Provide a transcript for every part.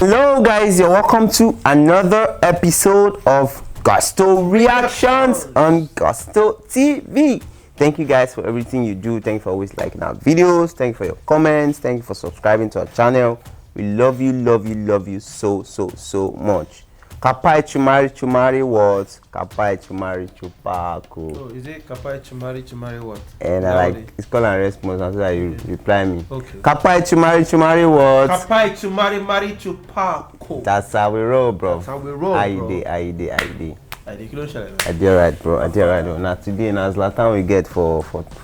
Hello guys, you're welcome to another episode of Gusto Reactions on Gusto TV. Thank you guys for everything you do. Thank you for always liking our videos. Thank you for your comments. Thank you for subscribing to our channel. We love you so much. Kapai Chumari what? Kapai Chumari Chupaku. Oh, is it Kapai Chumari what? And I like it's called and response until that you reply me. Okay. Kapai Chumari what? Kapai Chumari Chupaku. That's how we roll, bro. That's how we roll, bro. I did. I did right, bro. I did right, bro. Now today, now Zlatan we get for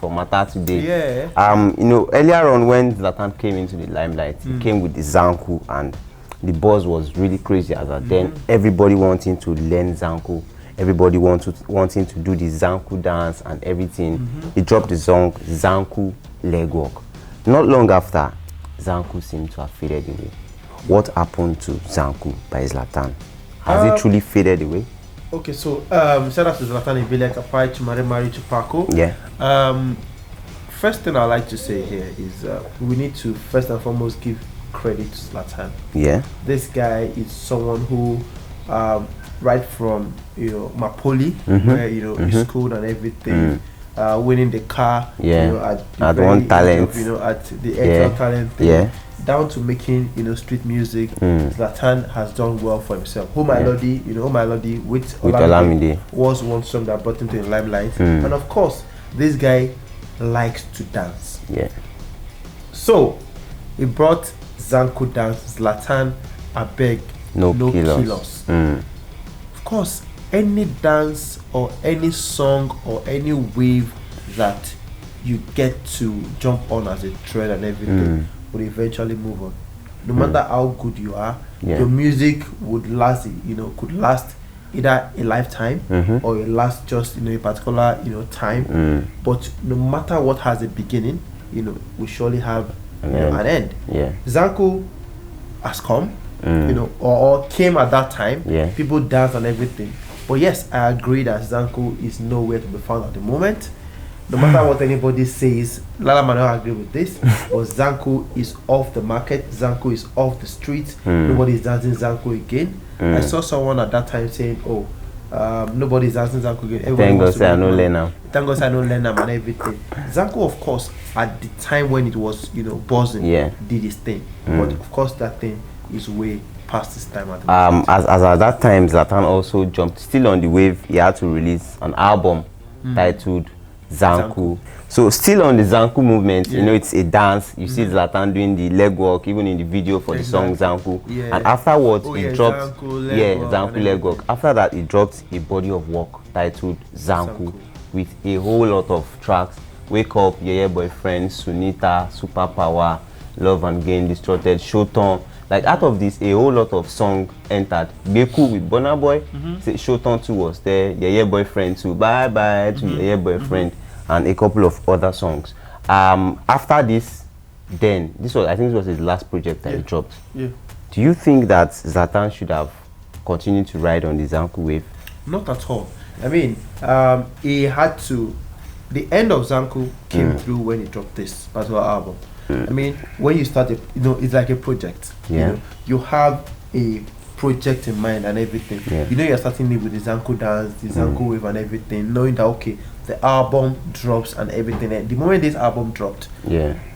matter today. Yeah. You know, earlier on when Zlatan came into the limelight, he came with the Zanku and the buzz was really crazy as that. Then everybody wanting to learn Zanku, everybody wanting to do the Zanku dance and everything. He dropped the song Zanku Legwork. Not long after, Zanku seemed to have faded away. What happened to Zanku by Zlatan? Has it truly faded away? Okay, so shout out to Zlatan Ibile, Kapai Chumari Chupaku. Yeah. First thing I like to say here is we need to first and foremost give credit to Zlatan. Yeah. This guy is someone who right from Mapoli, where he schooled and everything, winning the car, at one talent, at the extra talent thing, down to making street music. Zlatan has done well for himself. Oh My Lodi with Olamide was one song that brought him to the limelight. And of course this guy likes to dance. So he brought Zanku dance. Zlatan, I beg, no kilos. Of course, any dance or any song or any wave that you get to jump on as a trend and everything would eventually move on. No matter how good you are, your music would last. Could last either a lifetime or it last just a particular time. But no matter what has a beginning, we surely have an end. Zanku has come, or came at that time. People dance and everything. But yes, I agree that Zanku is nowhere to be found at the moment. No matter what anybody says, Lala might not agree with this, but Zanku is off the market. Zanku is off the streets. Nobody is dancing Zanku again. I saw someone at that time saying, "Oh, nobody is dancing Zanku again." Thank God I no learn now. Thank God I no learn now and everything. Zanku, of course, at the time when it was buzzing, did his thing. But of course, that thing is way past his time at the moment. As at that time, Zlatan also jumped still on the wave. He had to release an album titled Zanku. So still on the Zanku movement, it's a dance. You see Zlatan doing the leg work, even in the video for the song Zanku. And afterwards, he dropped Zanku leg work. After that, he dropped a body of work titled Zanku with a whole lot of tracks. Wake Up, Yeah Boyfriend, Sunita, Superpower, Love and Gain, Distorted, Showtime. Like out of this, a whole lot of songs entered. Beku with Burna Boy, Showtime 2 was there, Yeah Boyfriend 2, Bye Bye to Yeah Boyfriend, and a couple of other songs. After this, then I think this was his last project that he dropped. Do you think that Zlatan should have continued to ride on the Zanku wave? Not at all. I mean, he had to. The end of Zanku came through when he dropped this particular album. I mean, when you start, it's like a project. You have a project in mind and everything. You're starting it with the Zanku dance, the Zanku wave and everything, knowing that okay, the album drops and everything. And the moment this album dropped,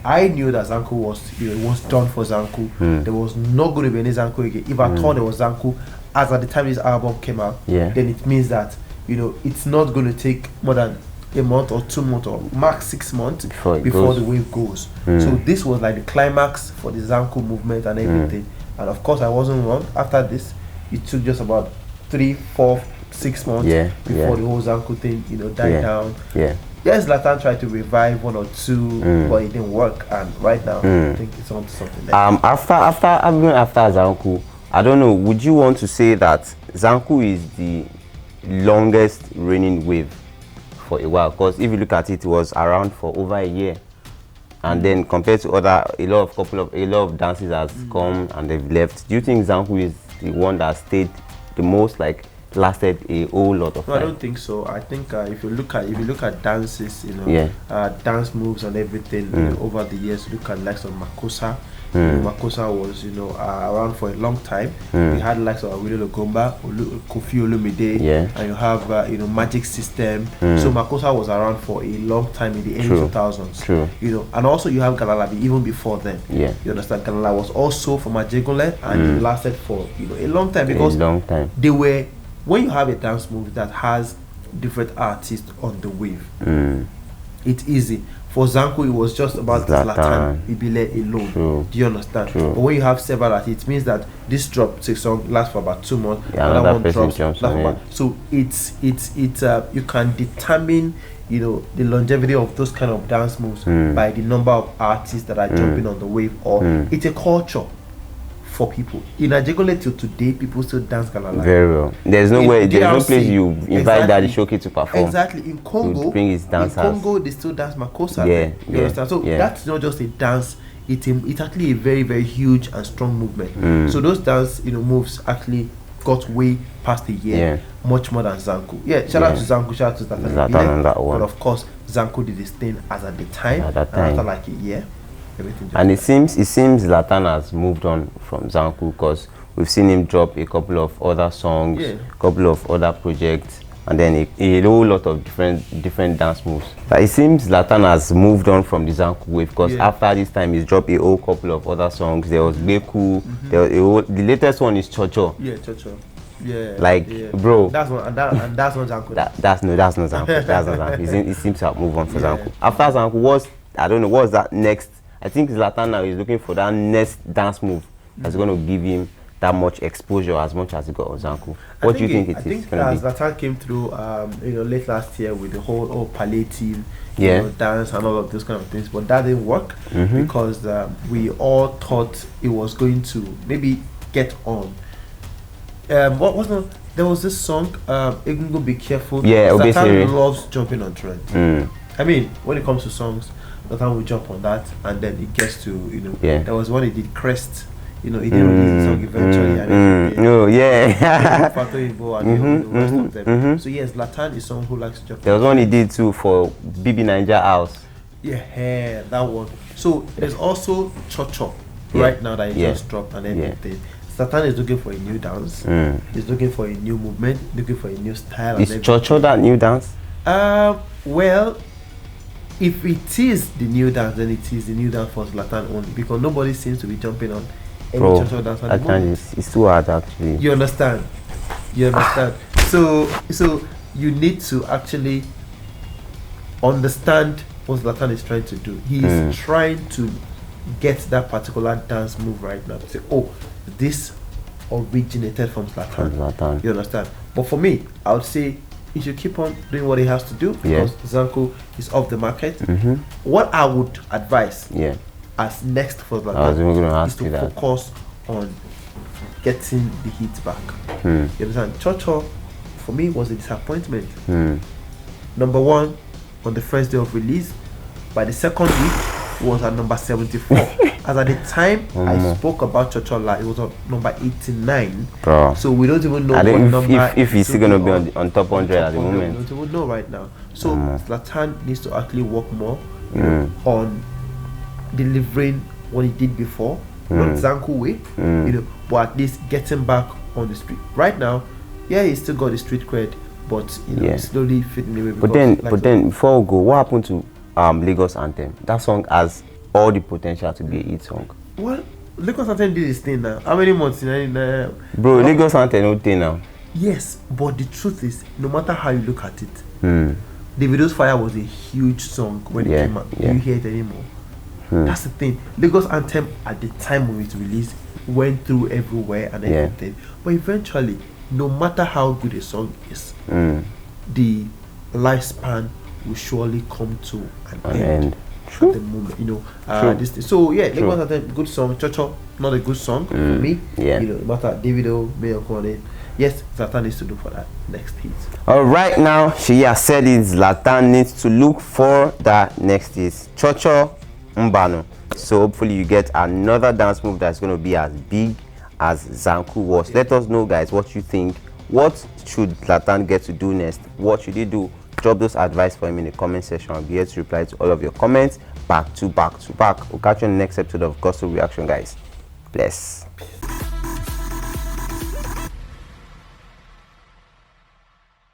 I knew that Zanku was, was done for Zanku. There was not going to be any Zanku again. If I thought there was Zanku, as at the time this album came out, then it means that it's not going to take more than a month or 2 months or max 6 months before the wave goes. So this was like the climax for the Zanku movement and everything. And of course I wasn't wrong. After this, it took just about 3, 4, 6 months before the whole Zanku thing died down. Yes, Zlatan tried to revive 1 or 2, but it didn't work. And right now, I think it's on to something like after Zanku, I don't know, would you want to say that Zanku is the longest reigning wave for a while? Because if you look at it, it was around for over a year, and then compared to a lot of dances has come and they've left. Do you think Zanku is the one that stayed the most, like lasted a whole lot of time? No, I don't think so. I think if you look at dances, dance moves and everything over the years, look at likes of Makosa, Makosa was, around for a long time. We had likes of Awilo Logomba, Kofi Olumide, and you have, Magic System. So Makosa was around for a long time in the early 2000s. And also you have Galalabi even before then. You understand? Galala was also from Ajegule, and it lasted for a long time, because they were, when you have a dance move that has different artists on the wave, it's easy. For Zanku, it was just about Zlatan Ibile alone. Do you understand? But when you have several artists, it means that this drop 6 song lasts for about 2 months. Another one drops. So it's you can determine the longevity of those kind of dance moves by the number of artists that are jumping on the wave, or it's a culture for people. In Ajegole till today, people still dance Galala. Very well. There's no place you invite Daddy Shoki to perform. Exactly. In Congo, bring his dancers. In Congo, they still dance Makosa. You understand? So that's not just a dance. It's actually a very, very huge and strong movement. So those dance moves actually got way past a year, much more than Zanku. Shout out to Zanku, shout out to Zlatan on that one. But of course, Zanku did his thing as at the time. After like a year, everything. And it seems Zlatan has moved on from Zanku, because we've seen him drop a couple of other songs, a couple of other projects, and then a whole lot of different dance moves. But it seems Zlatan has moved on from the Zanku wave, because after this time he's dropped a whole couple of other songs. There was Beku, the latest one is Chocho. Chocho. Bro, that's not Zanku. That's not Zanku. That's not Zanku. He seems to have moved on for Zanku. After Zanku, what's that next? I think Zlatan now is looking for that next dance move that's going to give him that much exposure as much as he got on Zanku. What do you think it is? I think Zlatan came through late last year with the whole palliative dance and all of those kind of things, but that didn't work because we all thought it was going to maybe get on. There was this song, Egungun Be Careful. Zlatan loves jumping on trend. I mean, when it comes to songs, Zlatan will jump on that, and then it gets to there was one he did, Crest. He didn't release the song eventually. And rest of them. So yes, Zlatan is someone who likes to jump. There was one he did too for BB Niger House. That one. So there's also Chocho right now that he just dropped and everything. Zlatan is looking for a new dance. He's looking for a new movement, looking for a new style. Is Chocho that new dance? Well, if it is the new dance, then it is the new dance for Zlatan only, because nobody seems to be jumping on any Chocho dance at the moment. It's too hard actually. You understand? So you need to actually understand what Zlatan is trying to do. He is trying to get that particular dance move right now to say, oh, this originated from Zlatan. You understand? But for me, I would say he should keep on doing what he has to do, because Zanku is off the market. What I would advise as next for Zlatan is to focus on getting the hits back. You understand? Chocho for me was a disappointment. Number 1 on the first day of release. By the second week was at number 74. As at the time I spoke about Chochola, it was on number 89. Bro. So we don't even know what number if he's still going to be on top 100 at the moment. We don't even know right now. So Zlatan needs to actually work more on delivering what he did before, not Zanku way, but at least getting back on the street. Right now, he's still got the street cred, but slowly fading away. But then before we go, what happened to Lagos Anthem? That song has all the potential to be a hit song. Well, Lagos Anthem did his thing now. How many months bro, Lagos Anthem no thing now. Yes, but the truth is, no matter how you look at it, Davido's Fire was a huge song when it came out. Do you hear it anymore? That's the thing. Lagos Anthem at the time when it released went through everywhere and everything. But eventually, no matter how good a song is, the lifespan will surely come to an end. At the moment, Lagos Anthem, good song. Chocho, not a good song for me. No matter Davido may have called it. Yes, Zlatan needs to look for that next hit. All right, now she has said it. Zlatan needs to look for that next hit. Chocho Mbano. So hopefully you get another dance move that's going to be as big as Zanku was. Let us know, guys, what you think. What should Zlatan get to do next? What should he do drop those advice for him in the comment section. I'll be here to reply to all of your comments back to back. We'll catch you on the next episode of Gospel Reaction, guys. Bless.